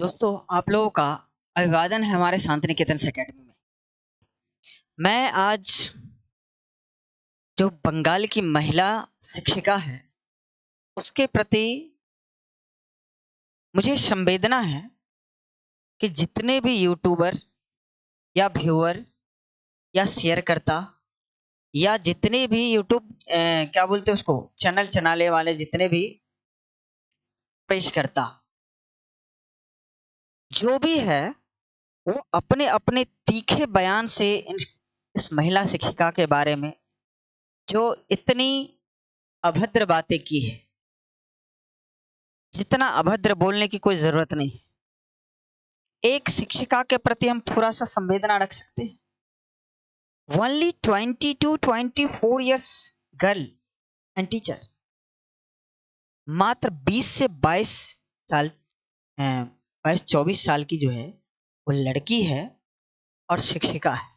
दोस्तों, आप लोगों का अभिवादन है हमारे शांति निकेतन एकेडमी में। मैं आज जो बंगाल की महिला शिक्षिका है उसके प्रति मुझे संवेदना है कि जितने भी यूट्यूबर या व्यूअर या शेयर करता या जितने भी यूट्यूब क्या बोलते हैं उसको चैनल चलाने वाले जितने भी पेश करता जो भी है वो अपने अपने तीखे बयान से इस महिला शिक्षिका के बारे में जो इतनी अभद्र बातें की है, जितना अभद्र बोलने की कोई जरूरत नहीं। एक शिक्षिका के प्रति हम थोड़ा सा संवेदना रख सकते हैं। Only 22-24 years girl and teacher, मात्र 20 से 22 साल 22-24 साल की जो है वो लड़की है और शिक्षिका है।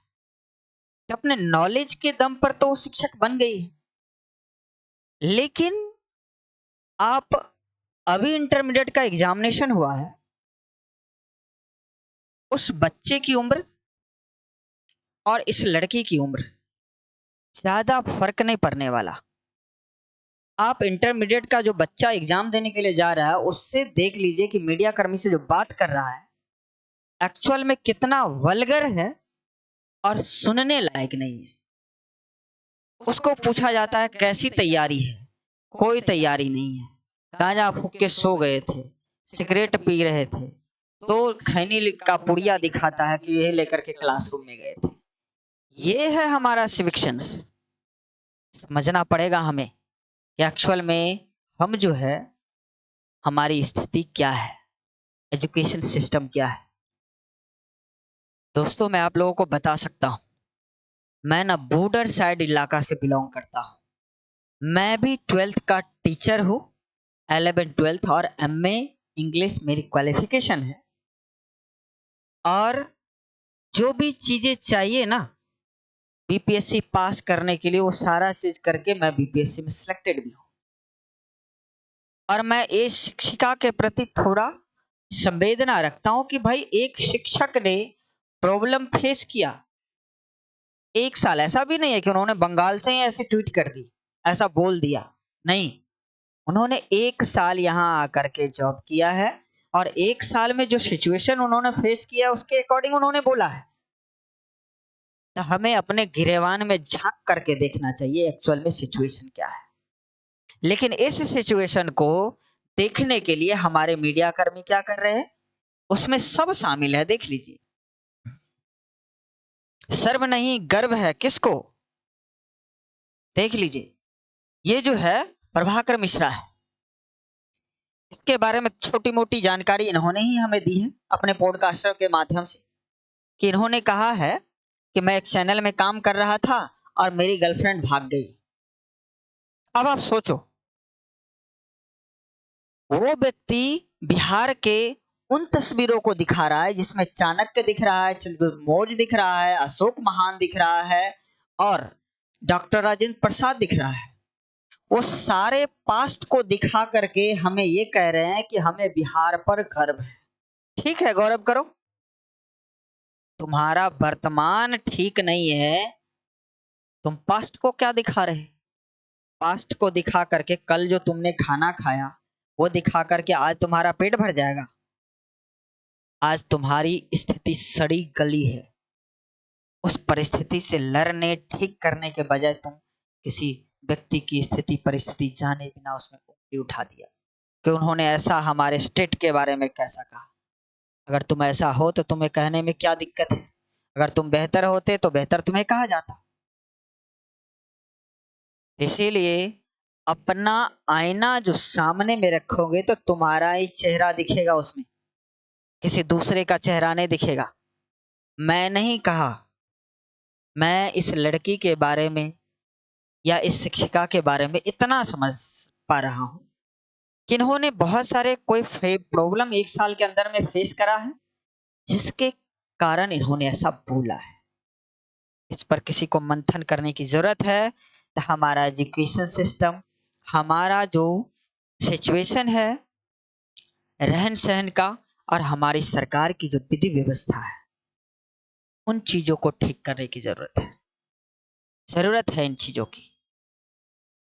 तो अपने नॉलेज के दम पर तो वो शिक्षक बन गई है, लेकिन आप अभी इंटरमीडिएट का एग्जामिनेशन हुआ है, उस बच्चे की उम्र और इस लड़की की उम्र ज्यादा फर्क नहीं पड़ने वाला। आप इंटरमीडिएट का जो बच्चा एग्जाम देने के लिए जा रहा है उससे देख लीजिए कि मीडिया कर्मी से जो बात कर रहा है एक्चुअल में कितना वल्गर है और सुनने लायक नहीं है। उसको पूछा जाता है कैसी तैयारी है, कोई तैयारी नहीं है। गांजा फूक के सो गए थे, सिगरेट पी रहे थे, तो खैनी का पुड़िया दिखाता है कि यह लेकर के क्लासरूम में गए थे। ये है हमारा सिविक सेंस। समझना पड़ेगा हमें कि एक्चुअल में हम जो है हमारी स्थिति क्या है, एजुकेशन सिस्टम क्या है। दोस्तों, मैं आप लोगों को बता सकता हूं, मैं ना बॉर्डर साइड इलाका से बिलोंग करता हूं। मैं भी 12th का टीचर हूं, 11-12 और एमए इंग्लिश मेरी क्वालिफिकेशन है। और जो भी चीजें चाहिए ना बीपीएससी पास करने के लिए वो सारा चीज करके मैं बीपीएससी में सिलेक्टेड भी हूं। और मैं इस शिक्षिका के प्रति थोड़ा संवेदना रखता हूं कि भाई एक शिक्षक ने प्रॉब्लम फेस किया। एक साल ऐसा भी नहीं है कि उन्होंने बंगाल से ही ऐसे ट्वीट कर दी, ऐसा बोल दिया, नहीं। उन्होंने एक साल यहां आकर के जॉब किया है और एक साल में जो सिचुएशन उन्होंने फेस किया उसके अकॉर्डिंग उन्होंने बोला है। तो हमें अपने गिरेवान में झांक करके देखना चाहिए एक्चुअल में सिचुएशन क्या है। लेकिन इस सिचुएशन को देखने के लिए हमारे मीडिया कर्मी क्या कर रहे हैं, उसमें सब शामिल है। देख लीजिए, सर्व नहीं गर्व है किसको, देख लीजिए। ये जो है प्रभाकर मिश्रा है, इसके बारे में छोटी मोटी जानकारी इन्होंने ही हमें दी है अपने पॉडकास्टर के माध्यम से, कि इन्होंने कहा है कि मैं एक चैनल में काम कर रहा था और मेरी गर्लफ्रेंड भाग गई। अब आप सोचो, वो व्यक्ति बिहार के उन तस्वीरों को दिखा रहा है जिसमें चाणक्य दिख रहा है, चंद्रमौज दिख रहा है, अशोक महान दिख रहा है और डॉक्टर राजेंद्र प्रसाद दिख रहा है। वो सारे पास्ट को दिखा करके हमें ये कह रहे हैं कि हमें बिहार पर गर्व है। ठीक है, गौरव करो, तुम्हारा वर्तमान ठीक नहीं है, तुम पास्ट को क्या दिखा रहे? पास्ट को दिखा करके कल जो तुमने खाना खाया वो दिखा करके आज तुम्हारा पेट भर जाएगा? आज तुम्हारी स्थिति सड़ी गली है। उस परिस्थिति से लड़ने ठीक करने के बजाय तुम किसी व्यक्ति की स्थिति परिस्थिति जाने बिना उसमें उंगली उठा दिया कि उन्होंने ऐसा हमारे स्टेट के बारे में कैसा कहा। अगर तुम ऐसा हो तो तुम्हें कहने में क्या दिक्कत है? अगर तुम बेहतर होते तो बेहतर तुम्हें कहा जाता। इसीलिए अपना आईना जो सामने में रखोगे तो तुम्हारा ही चेहरा दिखेगा, उसमें किसी दूसरे का चेहरा नहीं दिखेगा। मैं नहीं कहा, मैं इस लड़की के बारे में या इस शिक्षिका के बारे में इतना समझ पा रहा हूं कि इन्होंने बहुत सारे कोई प्रॉब्लम एक साल के अंदर में फेस करा है जिसके कारण इन्होंने ऐसा बोला है। इस पर किसी को मंथन करने की जरूरत है। तो हमारा एजुकेशन सिस्टम, हमारा जो सिचुएशन है रहन सहन का, और हमारी सरकार की जो विधि व्यवस्था है, उन चीजों को ठीक करने की जरूरत है इन चीजों की।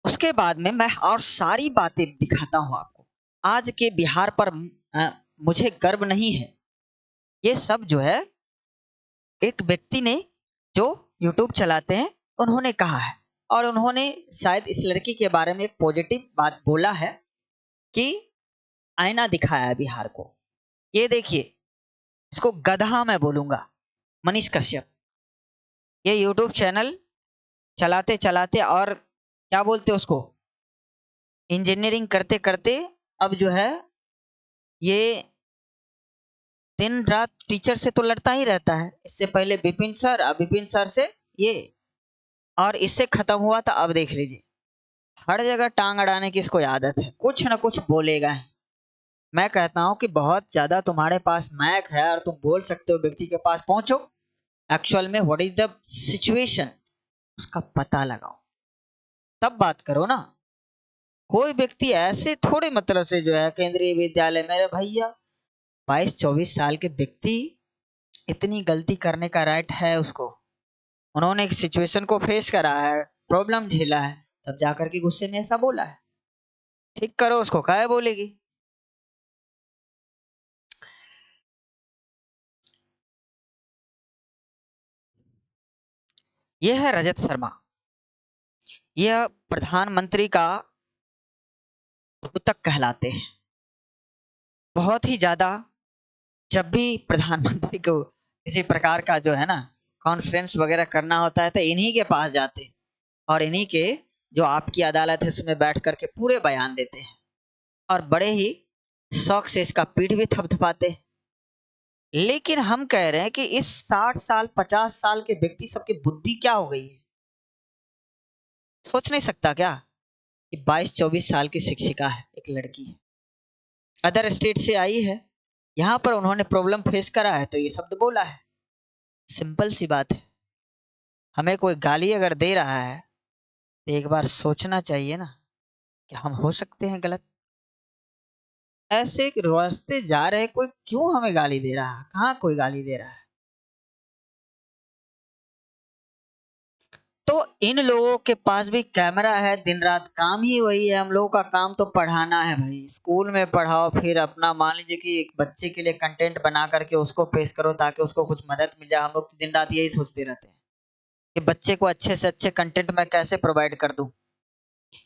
उसके बाद में मैं और सारी बातें दिखाता हूं आपको। आज के बिहार पर मुझे गर्व नहीं है। ये सब जो है एक व्यक्ति ने, जो यूट्यूब चलाते हैं, उन्होंने कहा है। और उन्होंने शायद इस लड़की के बारे में एक पॉजिटिव बात बोला है कि आईना दिखाया है बिहार को। ये देखिए, इसको गधा मैं बोलूंगा, मनीष कश्यप। ये यूट्यूब चैनल चलाते चलाते और क्या बोलते उसको, इंजीनियरिंग करते करते अब जो है ये दिन रात टीचर से तो लड़ता ही रहता है। इससे पहले विपिन सर, अब विपिन सर से ये, और इससे खत्म हुआ था। अब देख लीजिए, हर जगह टांग अड़ाने की इसको आदत है, कुछ ना कुछ बोलेगा ही। मैं कहता हूं कि बहुत ज्यादा तुम्हारे पास मैक है और तुम बोल सकते हो, व्यक्ति के पास पहुंचो, एक्चुअल में व्हाट इज द सिचुएशन उसका पता लगाओ, तब बात करो ना। कोई व्यक्ति ऐसे थोड़े मतलब से जो है केंद्रीय विद्यालय, मेरे भैया 22-24 साल के व्यक्ति, इतनी गलती करने का राइट है उसको। उन्होंने एक सिचुएशन को फेस करा है, प्रॉब्लम झेला है, तब जाकर के गुस्से में ऐसा बोला है। ठीक करो उसको, काहे बोलेगी। यह है रजत शर्मा। यह प्रधानमंत्री का ऊतक कहलाते हैं। बहुत ही ज्यादा, जब भी प्रधानमंत्री को किसी प्रकार का जो है ना कॉन्फ्रेंस वगैरह करना होता है तो इन्हीं के पास जाते हैं, और इन्हीं के जो आपकी अदालत है उसमें बैठ करके पूरे बयान देते हैं, और बड़े ही शौक से इसका पीठ भी थपथपाते हैं। लेकिन हम कह रहे हैं कि इस 60 साल 50 साल के व्यक्ति सबकी बुद्धि क्या हो गई है। सोच नहीं सकता क्या कि 22-24 साल की शिक्षिका है, एक लड़की है, अदर स्टेट से आई है, यहां पर उन्होंने प्रॉब्लम फेस करा है तो ये शब्द बोला है। सिंपल सी बात है। हमें कोई गाली अगर दे रहा है तो एक बार सोचना चाहिए ना कि हम हो सकते हैं गलत। ऐसे एक रास्ते जा रहे, कोई क्यों हमें गाली दे रहा है? कहाँ कोई गाली दे रहा है? तो इन लोगों के पास भी कैमरा है, दिन रात काम ही वही है। हम लोगों का काम तो पढ़ाना है भाई, स्कूल में पढ़ाओ, फिर अपना मान लीजिए कि एक बच्चे के लिए कंटेंट बना करके उसको पेश करो ताकि उसको कुछ मदद मिल जाए। हम लोग दिन रात यही सोचते रहते हैं कि बच्चे को अच्छे से अच्छे कंटेंट मैं कैसे प्रोवाइड कर दूं,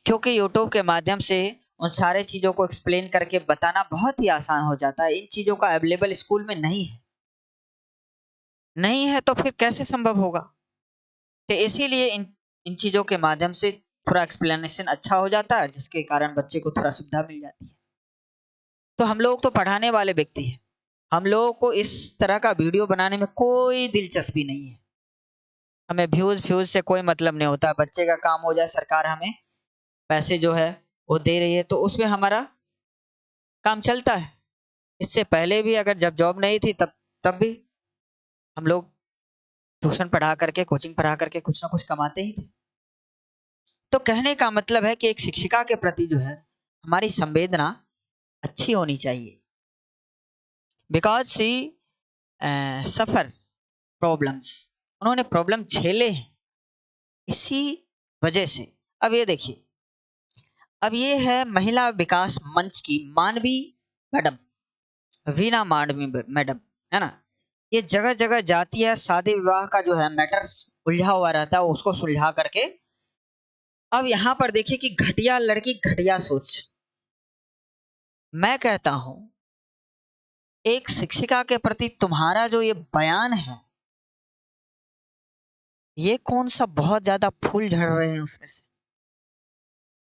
क्योंकि यूट्यूब के माध्यम से उन सारे चीजों को एक्सप्लेन करके बताना बहुत ही आसान हो जाता है। इन चीजों का अवेलेबल स्कूल में नहीं है, नहीं है तो फिर कैसे संभव होगा। तो इसीलिए इन इन चीजों के माध्यम से थोड़ा एक्सप्लेनेशन अच्छा हो जाता है, जिसके कारण बच्चे को थोड़ा सुविधा मिल जाती है। तो हम लोग तो पढ़ाने वाले व्यक्ति हैं, हम लोगों को इस तरह का वीडियो बनाने में कोई दिलचस्पी नहीं है। हमें व्यूज फ्यूज से कोई मतलब नहीं होता, बच्चे का काम हो जाए, सरकार हमें पैसे जो है वो दे रही है तो उसमें हमारा काम चलता है। इससे पहले भी अगर जब जॉब नहीं थी तब भी हम लोग ट्यूशन पढ़ा करके, कोचिंग पढ़ा करके कुछ ना कुछ कमाते ही थे। तो कहने का मतलब है कि एक शिक्षिका के प्रति जो है हमारी संवेदना अच्छी होनी चाहिए, बिकॉज सी सफर प्रॉब्लम्स, उन्होंने प्रॉब्लम झेले हैं इसी वजह से। अब ये देखिए, अब ये है महिला विकास मंच की मानवी मैडम, वीना मांडवी मैडम, है ना। ये जगह जगह जाती है, शादी विवाह का जो है मैटर उलझा हुआ रहता है, उसको सुलझा करके। अब यहां पर देखिए कि घटिया लड़की, घटिया सोच। मैं कहता हूं एक शिक्षिका के प्रति तुम्हारा जो ये बयान है, ये कौन सा बहुत ज्यादा फूल झड़ रहे हैं उसमें से।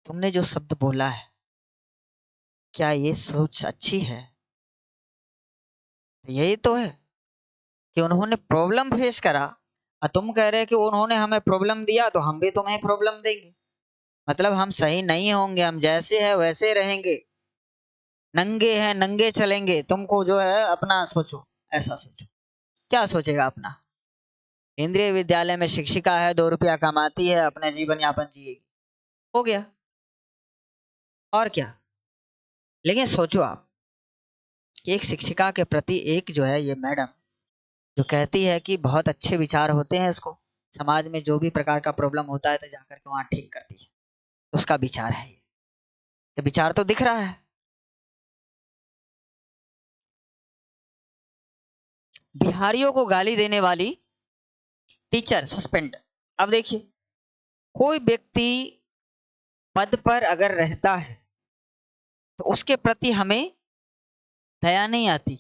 तुमने जो शब्द बोला है, क्या ये सोच अच्छी है? यही तो है कि उन्होंने प्रॉब्लम फेस करा और तुम कह रहे कि उन्होंने हमें प्रॉब्लम दिया तो हम भी तुम्हें प्रॉब्लम देंगे। मतलब हम सही नहीं होंगे, हम जैसे हैं वैसे रहेंगे, नंगे हैं नंगे चलेंगे। तुमको जो है अपना सोचो, ऐसा सोचो। क्या सोचेगा अपना? केंद्रीय विद्यालय में शिक्षिका है, 2 रुपया कमाती है, अपने जीवन यापन जिएगी, हो गया, और क्या। लेकिन सोचो आप, कि एक शिक्षिका के प्रति एक जो है ये मैडम जो कहती है कि बहुत अच्छे विचार होते हैं, इसको समाज में जो भी प्रकार का प्रॉब्लम होता है तो जाकर के वहां ठीक करती है, उसका विचार है ये। तो विचार तो दिख रहा है। बिहारियों को गाली देने वाली टीचर सस्पेंड। अब देखिए, कोई व्यक्ति पद पर अगर रहता है तो उसके प्रति हमें दया नहीं आती,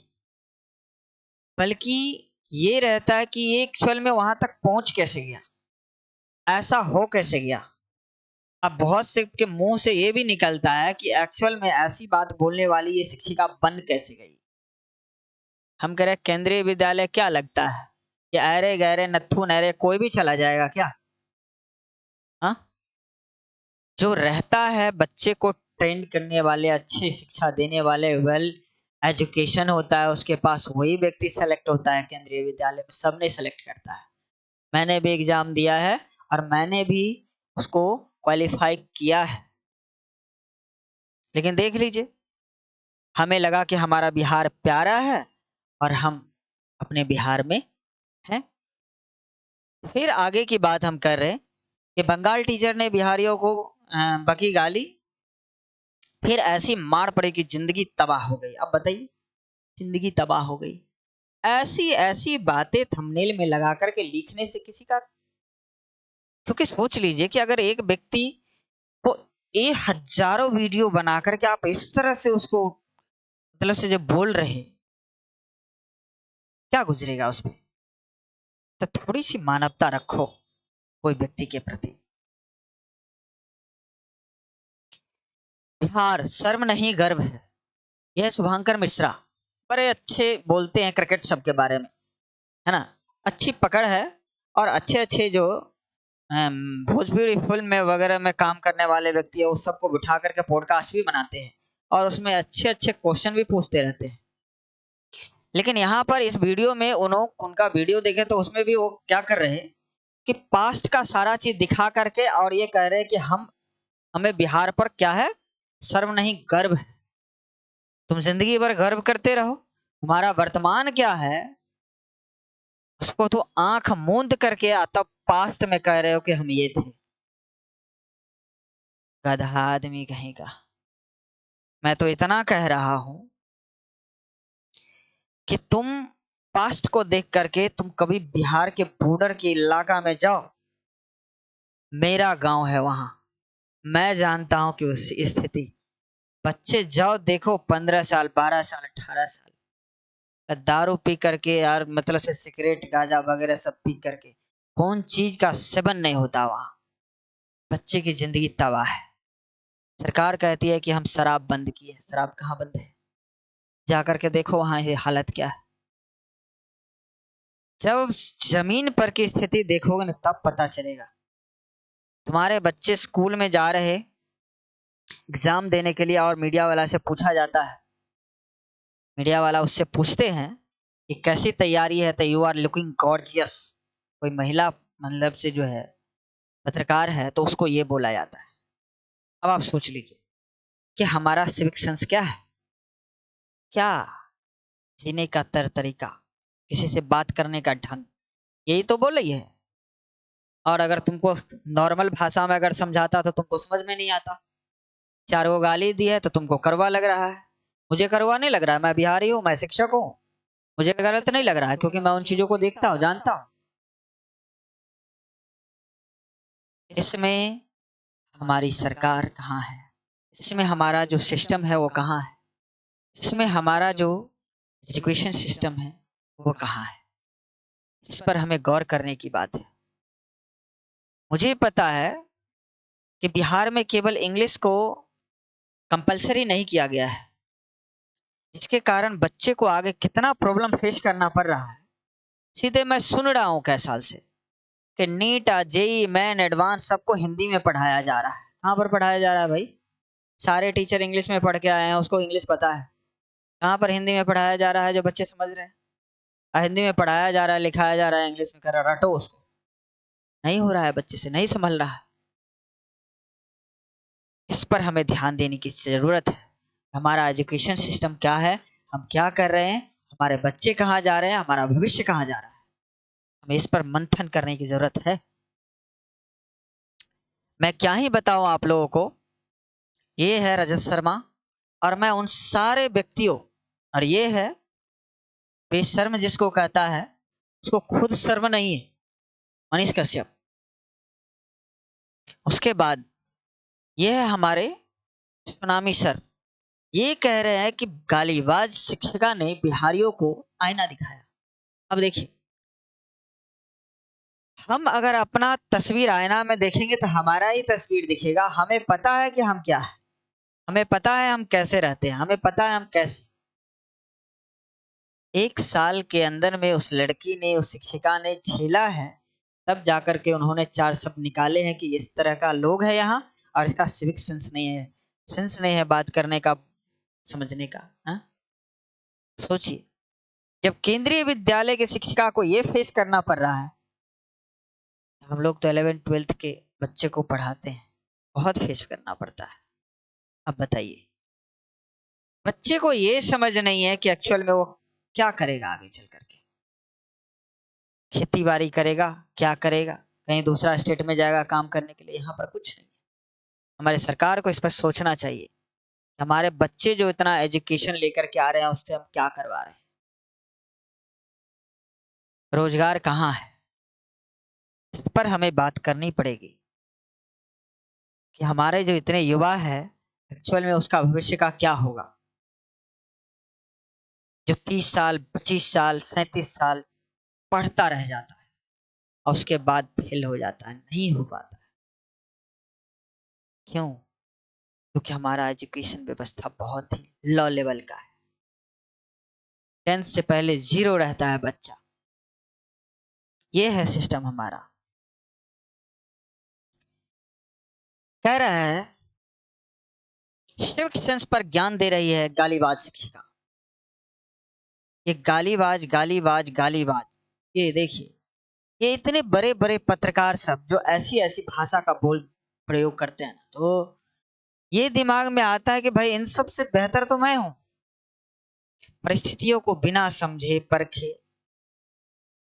बल्कि ये रहता है कि ये एक्चुअल में वहां तक पहुंच कैसे गया, ऐसा हो कैसे गया। अब बहुत से के मुंह से ये भी निकलता है कि एक्चुअल में ऐसी बात बोलने वाली ये शिक्षिका बन कैसे गई। हम कह रहे केंद्रीय विद्यालय क्या लगता है कि अरे गहरे नत्थु नहरे कोई भी चला जाएगा क्या? हाँ, जो रहता है बच्चे को ट्रेन करने वाले, अच्छी शिक्षा देने वाले, वेल एजुकेशन होता है उसके पास, वही व्यक्ति सेलेक्ट होता है केंद्रीय विद्यालय में। सबने सेलेक्ट करता है, मैंने भी एग्जाम दिया है और मैंने भी उसको क्वालिफाई किया है। लेकिन देख लीजिए, हमें लगा कि हमारा बिहार प्यारा है और हम अपने बिहार में हैं। फिर आगे की बात हम कर रहे हैं कि बंगाल टीचर ने बिहारियों को बकी गाली, फिर ऐसी मार पड़ी कि जिंदगी तबाह हो गई। अब बताइए, जिंदगी तबाह हो गई। ऐसी ऐसी बातें थंबनेल में लगा करके लिखने से किसी का, क्योंकि सोच लीजिए कि अगर एक व्यक्ति को ये हजारों वीडियो बना करके आप इस तरह से उसको मतलब से जब बोल रहे, क्या गुजरेगा उस पर। तो थोड़ी सी मानवता रखो कोई व्यक्ति के प्रति। बिहार शर्म नहीं गर्व है, यह शुभंकर मिश्रा बड़े अच्छे बोलते हैं क्रिकेट सब के बारे में, है ना। अच्छी पकड़ है। और अच्छे अच्छे जो भोजपुरी फिल्म में वगैरह में काम करने वाले व्यक्ति है उस सबको बिठा करके पॉडकास्ट भी बनाते हैं और उसमें अच्छे अच्छे क्वेश्चन भी पूछते रहते हैं। लेकिन यहाँ पर इस वीडियो में उनका वीडियो देखे तो उसमें भी वो क्या कर रहे हैं कि पास्ट का सारा चीज दिखा करके और ये कह रहे हैं कि हमें बिहार पर क्या है, शर्म नहीं गर्व है। तुम जिंदगी भर गर्व करते रहो, तुम्हारा वर्तमान क्या है उसको तो आंख मूंद करके आता पास्ट में कह रहे हो कि हम ये थे। गधा आदमी कहीं का। मैं तो इतना कह रहा हूं कि तुम पास्ट को देख करके तुम कभी बिहार के बॉर्डर के इलाका में जाओ, मेरा गांव है वहां, मैं जानता हूं कि उस स्थिति। बच्चे जाओ देखो, 15 साल 12 साल 18 साल दारू पी करके यार, मतलब से सिगरेट गांजा वगैरह सब पी करके, कौन चीज का सेवन नहीं होता वहां। बच्चे की जिंदगी तबाह है। सरकार कहती है कि हम शराब बंद किए, शराब कहाँ बंद है? जाकर के देखो वहां ये हालत क्या है। जब जमीन पर की स्थिति देखोगे ना तब पता चलेगा। तुम्हारे बच्चे स्कूल में जा रहे एग्जाम देने के लिए और मीडिया वाला से पूछा जाता है, मीडिया वाला उससे पूछते हैं कि कैसी तैयारी है, तो यू आर लुकिंग गॉर्जियस। कोई महिला मतलब से जो है पत्रकार है तो उसको ये बोला जाता है। अब आप सोच लीजिए कि हमारा सिविक सेंस क्या है, क्या जीने का तरीका, किसी से बात करने का ढंग, यही तो बोल रही है। और अगर तुमको नॉर्मल भाषा में अगर समझाता तो तुमको समझ में नहीं आता। चार को गाली दी है तो तुमको कड़वा लग रहा है। मुझे कड़वा नहीं लग रहा है, मैं बिहारी हूँ, मैं शिक्षक हूँ, मुझे गलत नहीं लग रहा है क्योंकि मैं उन चीजों को देखता हूँ, जानता हूँ। इसमें हमारी सरकार कहाँ है, इसमें हमारा जो सिस्टम है वो कहाँ है, इसमें हमारा जो एजुकेशन सिस्टम है वो कहाँ है, इस पर हमें गौर करने की बात है। मुझे पता है कि बिहार में केवल इंग्लिश को कंपलसरी नहीं किया गया है, जिसके कारण बच्चे को आगे कितना प्रॉब्लम फेस करना पड़ रहा है। सीधे मैं सुन रहा हूँ कई साल से कि नीट जेई मेन एडवांस सबको हिंदी में पढ़ाया जा रहा है। कहाँ पर पढ़ाया जा रहा है भाई? सारे टीचर इंग्लिश में पढ़ के आए हैं, उसको इंग्लिश पता है। कहाँ पर हिंदी में पढ़ाया जा रहा है जो बच्चे समझ रहे हैं? हिंदी में पढ़ाया जा रहा है, लिखाया जा रहा है, इंग्लिश में कर रहा, रटो उसको। नहीं हो रहा है, बच्चे से नहीं संभल रहा है। इस पर हमें ध्यान देने की जरूरत है। हमारा एजुकेशन सिस्टम क्या है, हम क्या कर रहे हैं, हमारे बच्चे कहाँ जा रहे हैं, हमारा भविष्य कहाँ जा रहा है, हमें इस पर मंथन करने की जरूरत है। मैं क्या ही बताऊं आप लोगों को। ये है रजत शर्मा, और मैं उन सारे व्यक्तियों, और ये है बेशर्म जिसको कहता है, उसको खुद शर्म नहीं है, मनीष कश्यप। उसके बाद ये है हमारे सुनामी सर, ये कह रहे हैं कि गालीबाज शिक्षिका ने बिहारियों को आईना दिखाया। अब देखिए, हम अगर अपना तस्वीर आईना में देखेंगे तो हमारा ही तस्वीर दिखेगा। हमें पता है कि हम क्या है, हमें पता है हम कैसे रहते हैं, हमें पता है हम कैसे। 1 साल के अंदर में उस लड़की ने, उस शिक्षिका ने झेला है, तब जाकर के उन्होंने 4 शब्द निकाले हैं कि इस तरह का लोग है यहाँ, और इसका सिविक सेंस नहीं है, सेंस नहीं है बात करने का, समझने का। हाँ? सोचिए, जब केंद्रीय विद्यालय के शिक्षिका को ये फेस करना पड़ रहा है, हम लोग तो 11th-12th के बच्चे को पढ़ाते हैं, बहुत फेस करना पड़ता है। अब बताइए, बच्चे को ये समझ नहीं है कि एक्चुअल में वो क्या करेगा आगे चल करके, खेती बाड़ी करेगा, क्या करेगा, कहीं दूसरा स्टेट में जाएगा काम करने के लिए, यहाँ पर कुछ नहीं। हमारे सरकार को इस पर सोचना चाहिए, हमारे बच्चे जो इतना एजुकेशन लेकर के आ रहे हैं उससे हम क्या करवा रहे हैं, रोजगार कहाँ है, इस पर हमें बात करनी पड़ेगी कि हमारे जो इतने युवा है, एक्चुअल में उसका भविष्य का क्या होगा। जो 30 साल, 25 साल, 37 साल पढ़ता रह जाता है और उसके बाद फेल हो जाता है, नहीं हो पाता है। क्यों? क्योंकि हमारा एजुकेशन व्यवस्था बहुत ही लो लेवल का है। 10th से पहले 0 रहता है बच्चा, ये है सिस्टम हमारा। कह रहा है सिविक सेंस पर ज्ञान दे रही है गालीबाज शिक्षिका। ये गालीबाज गालीबाज गालीबाज, ये देखिए, ये इतने बड़े बड़े पत्रकार सब जो ऐसी ऐसी भाषा का बोल प्रयोग करते हैं ना, तो ये दिमाग में आता है कि भाई इन सब से बेहतर तो मैं हूं। परिस्थितियों को बिना समझे परखे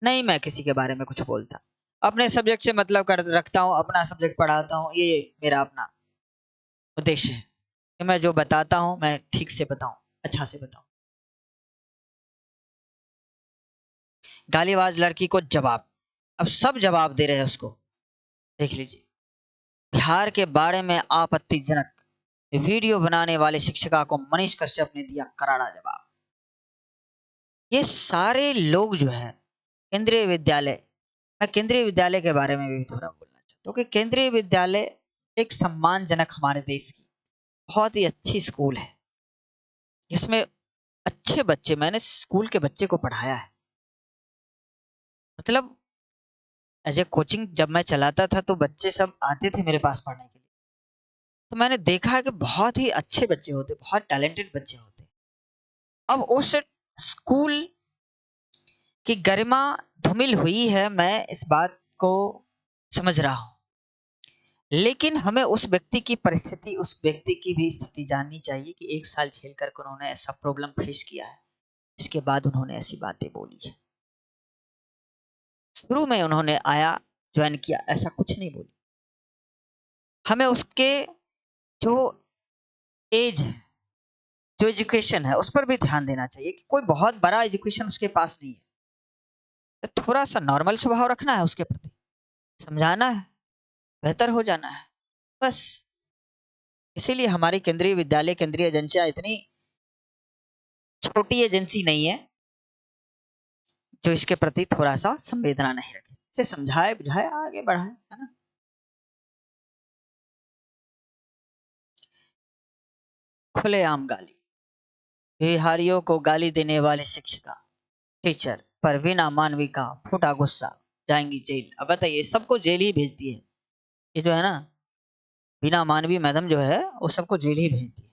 नहीं मैं किसी के बारे में कुछ बोलता, अपने सब्जेक्ट से मतलब कर रखता हूँ, अपना सब्जेक्ट पढ़ाता हूँ, ये मेरा अपना उद्देश्य है कि मैं जो बताता हूँ मैं ठीक से बताऊं, अच्छा से बताऊं। गालीबाज लड़की को जवाब, अब सब जवाब दे रहे हैं उसको। देख लीजिए, बिहार के बारे में आपत्तिजनक वीडियो बनाने वाले शिक्षिका को मनीष कश्यप ने दिया करारा जवाब। ये सारे लोग जो है केंद्रीय विद्यालय, मैं केंद्रीय विद्यालय के बारे में भी थोड़ा बोलना चाहता हूँ कि केंद्रीय विद्यालय एक सम्मानजनक, हमारे देश की बहुत ही अच्छी स्कूल है, जिसमें अच्छे बच्चे, मैंने स्कूल के बच्चे को पढ़ाया है। मतलब एज ए कोचिंग जब मैं चलाता था तो बच्चे सब आते थे मेरे पास पढ़ने के लिए, तो मैंने देखा है कि बहुत ही अच्छे बच्चे होते, बहुत टैलेंटेड बच्चे होते। अब उस स्कूल की गरिमा धूमिल हुई है, मैं इस बात को समझ रहा हूं, लेकिन हमें उस व्यक्ति की परिस्थिति, उस व्यक्ति की भी स्थिति जाननी चाहिए कि 1 साल झेल कर उन्होंने ऐसा प्रॉब्लम फेस किया है, इसके बाद उन्होंने ऐसी बातें बोली है। शुरू में उन्होंने आया, ज्वाइन किया, ऐसा कुछ नहीं बोली। हमें उसके जो एज है, जो एजुकेशन है, उस पर भी ध्यान देना चाहिए कि कोई बहुत बड़ा एजुकेशन उसके पास नहीं है, तो थोड़ा सा नॉर्मल स्वभाव रखना है उसके प्रति, समझाना है, बेहतर हो जाना है, बस। इसीलिए हमारी केंद्रीय विद्यालय, केंद्रीय एजेंसियां इतनी छोटी एजेंसी नहीं है जो इसके प्रति थोड़ा सा संवेदना नहीं रखे, इसे समझाए बुझाए आगे बढ़ाए, है ना। खुलेआम गाली, बिहारियों को गाली देने वाले शिक्षिका, टीचर पर बिना मानवी का फूटा गुस्सा, जाएंगी जेल। अब बताइए, सबको जेल ही भेजती है ये जो है ना, बिना मानवी मैडम जो है वो सबको जेल ही भेजती है।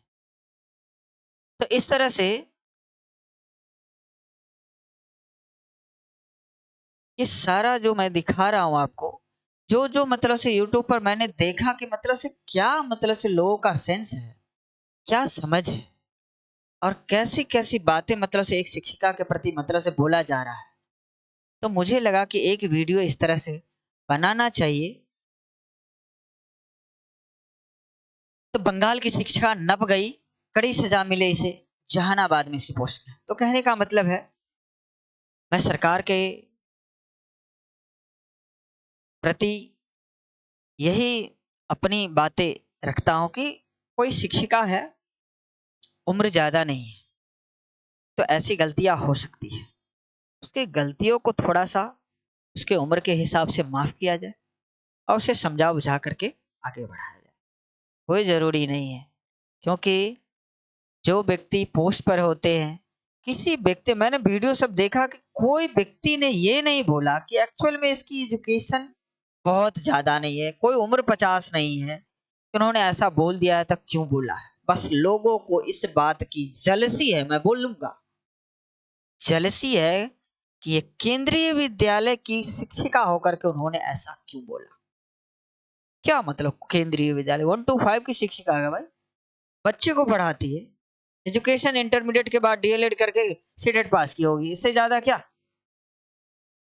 तो इस तरह से ये सारा जो मैं दिखा रहा हूं आपको, जो जो मतलब से यूट्यूब पर मैंने देखा कि मतलब से क्या, मतलब से लोगों का सेंस है, क्या समझ है। और कैसी कैसी बातें मतलब से एक शिक्षिका के प्रति मतलब से बोला जा रहा है। तो मुझे लगा कि एक वीडियो इस तरह से बनाना चाहिए। तो बंगाल की शिक्षिका नप गई, कड़ी सजा मिले इसे, जहानाबाद में इसकी पोस्ट है। तो कहने का मतलब है, मैं सरकार के प्रति यही अपनी बातें रखता हूं कि कोई शिक्षिका है, उम्र ज्यादा नहीं है, तो ऐसी गलतियां हो सकती है। उसकी गलतियों को थोड़ा सा उसके उम्र के हिसाब से माफ किया जाए और उसे समझा बुझा करके आगे बढ़ाया जाए। कोई जरूरी नहीं है, क्योंकि जो व्यक्ति पोस्ट पर होते हैं, किसी व्यक्ति, मैंने वीडियो सब देखा कि कोई व्यक्ति ने ये नहीं बोला कि एक्चुअल में इसकी एजुकेशन बहुत ज्यादा नहीं है, कोई उम्र 50 नहीं है, उन्होंने ऐसा बोल दिया है तो क्यों बोला है। बस लोगों को इस बात की जलसी है, मैं बोलूंगा जलसी है कि ये केंद्रीय विद्यालय की शिक्षिका होकर के उन्होंने ऐसा क्यों बोला। क्या मतलब केंद्रीय विद्यालय 1 to 5 की शिक्षिका है भाई, बच्चे को पढ़ाती है। एजुकेशन इंटरमीडिएट के बाद डीएलएड करके सीटेट पास की होगी, इससे ज्यादा क्या।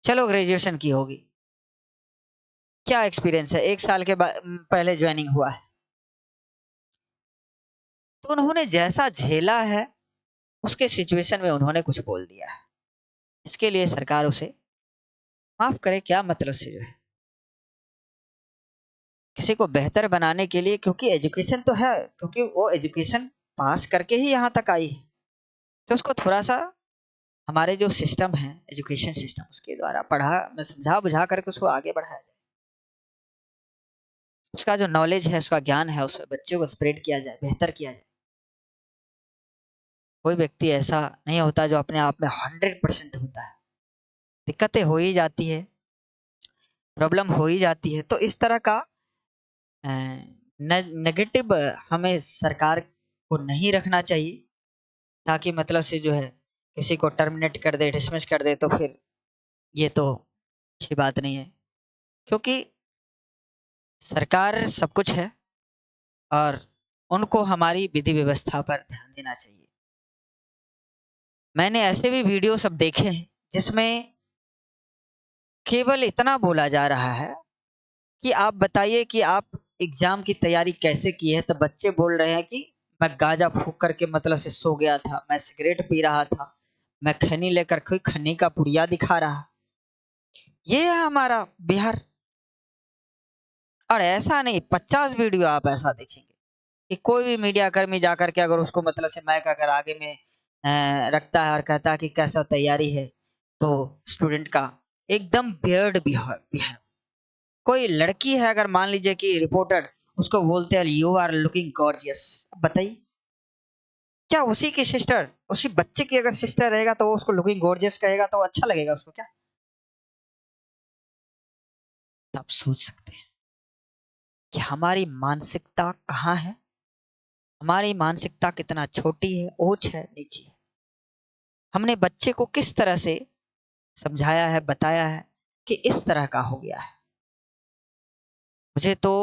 चलो ग्रेजुएशन की होगी, क्या एक्सपीरियंस है, 1 साल के बाद पहले ज्वाइनिंग हुआ है। तो उन्होंने जैसा झेला है उसके सिचुएशन में उन्होंने कुछ बोल दिया है, इसके लिए सरकार उसे माफ करे। क्या मतलब से जो है किसी को बेहतर बनाने के लिए, क्योंकि एजुकेशन तो है, क्योंकि वो एजुकेशन पास करके ही यहाँ तक आई है, तो उसको थोड़ा सा हमारे जो सिस्टम है, एजुकेशन सिस्टम, उसके द्वारा पढ़ा मैं समझा बुझा करके उसको आगे बढ़ाया जाए। उसका जो नॉलेज है, उसका ज्ञान है, उसमें बच्चे को स्प्रेड किया जाए, बेहतर किया जाए। कोई व्यक्ति ऐसा नहीं होता जो अपने आप में 100% होता है, दिक्कतें हो ही जाती है, प्रॉब्लम हो ही जाती है। तो इस तरह का नेगेटिव हमें सरकार को नहीं रखना चाहिए, ताकि मतलब से जो है किसी को टर्मिनेट कर दे, डिसमिस कर दे, तो फिर ये तो अच्छी बात नहीं है। क्योंकि सरकार सब कुछ है और उनको हमारी विधि व्यवस्था पर ध्यान देना चाहिए। मैंने ऐसे भी वीडियो सब देखे हैं जिसमें केवल इतना बोला जा रहा है कि आप बताइए कि आप एग्जाम की तैयारी कैसे की है, तो बच्चे बोल रहे हैं कि मैं गांजा फूक करके मतलब से सो गया था, मैं सिगरेट पी रहा था, मैं खैनी लेकर कोई खन्नी का पुड़िया दिखा रहा। ये है हमारा बिहार। और ऐसा नहीं, 50 वीडियो आप ऐसा देखेंगे कि कोई भी मीडिया कर्मी जाकर के अगर उसको मतलब से माइक अगर आगे में रखता है और कहता है कि कैसा तैयारी है, तो स्टूडेंट का एकदम बियर्ड बिहेव बिहेव। कोई लड़की है अगर मान लीजिए कि रिपोर्टर, उसको बोलते हैं यू आर लुकिंग गॉर्जियस, बताइए क्या उसी की सिस्टर, उसी बच्चे की अगर सिस्टर रहेगा तो वो उसको लुकिंग गॉर्जियस कहेगा तो अच्छा लगेगा उसको क्या। तो आप सोच सकते हैं कि हमारी मानसिकता कहाँ है, हमारी मानसिकता कितना छोटी है, ऊंच है, नीची है। हमने बच्चे को किस तरह से समझाया है, बताया है कि इस तरह का हो गया है। मुझे तो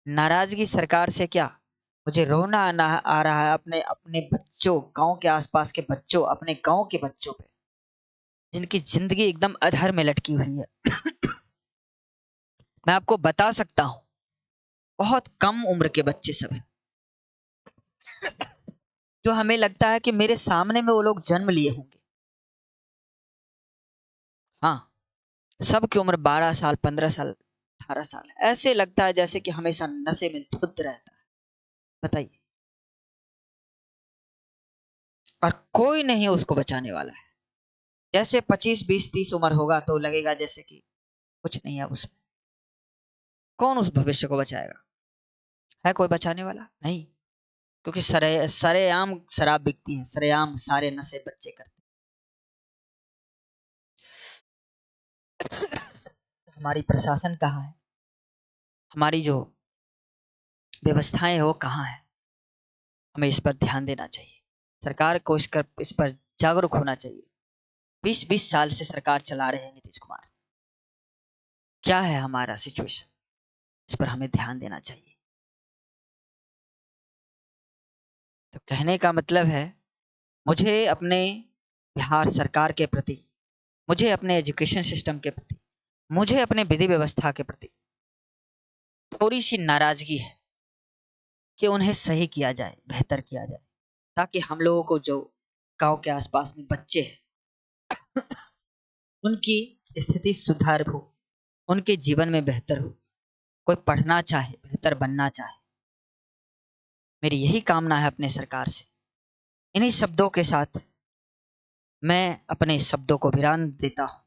नाराजगी सरकार से क्या, मुझे रोना आना आ रहा है अपने अपने बच्चों, गांव के आसपास के बच्चों, अपने गांव के बच्चों पे, जिनकी जिंदगी एकदम अधर में लटकी हुई है। मैं आपको बता सकता हूं, बहुत कम उम्र के बच्चे सब हैं, जो हमें लगता है कि मेरे सामने में वो लोग जन्म लिए होंगे। हाँ, सबकी उम्र 12 साल, 15 साल, 18 साल, ऐसे लगता है जैसे कि हमेशा नशे में धुत रहता है। बताइए, और कोई नहीं उसको बचाने वाला है। जैसे 25, 20, 30 उम्र होगा तो लगेगा जैसे कि कुछ नहीं है उसमें। कौन उस भविष्य को बचाएगा, है कोई बचाने वाला नहीं। क्योंकि सरेआम शराब बिकती है, सरेआम सारे नशे बच्चे करते हैं। हमारी प्रशासन कहाँ है, हमारी जो व्यवस्थाएं हैं वो कहाँ है। हमें इस पर ध्यान देना चाहिए, सरकार को इस पर जागरूक होना चाहिए। 20 20 साल से सरकार चला रहे हैं नीतीश कुमार, क्या है हमारा सिचुएशन, इस पर हमें ध्यान देना चाहिए। तो कहने का मतलब है, मुझे अपने बिहार सरकार के प्रति, मुझे अपने एजुकेशन सिस्टम के प्रति, मुझे अपने विधि व्यवस्था के प्रति थोड़ी सी नाराजगी है कि उन्हें सही किया जाए, बेहतर किया जाए, ताकि हम लोगों को जो गांव के आसपास में बच्चे हैं उनकी स्थिति सुधार हो, उनके जीवन में बेहतर हो, कोई पढ़ना चाहे, बेहतर बनना चाहे। मेरी यही कामना है अपने सरकार से। इन्हीं शब्दों के साथ मैं अपने शब्दों को विराम देता हूँ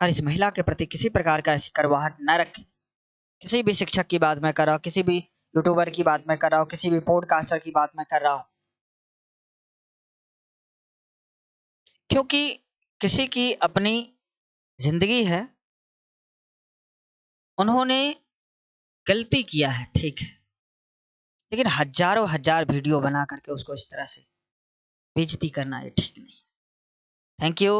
और इस महिला के प्रति किसी प्रकार का ऐसी करवाहट न रखें। किसी भी शिक्षक की बात मैं कर रहा हूँ, किसी भी यूट्यूबर की बात मैं कर रहा हूँ, किसी भी पॉडकास्टर की बात मैं कर रहा हूँ, क्योंकि किसी की अपनी जिंदगी है, उन्होंने गलती किया है, ठीक है, लेकिन हजारों हजार वीडियो बना करके उसको इस तरह से बेइज्जती करना ये ठीक नहीं। Thank you.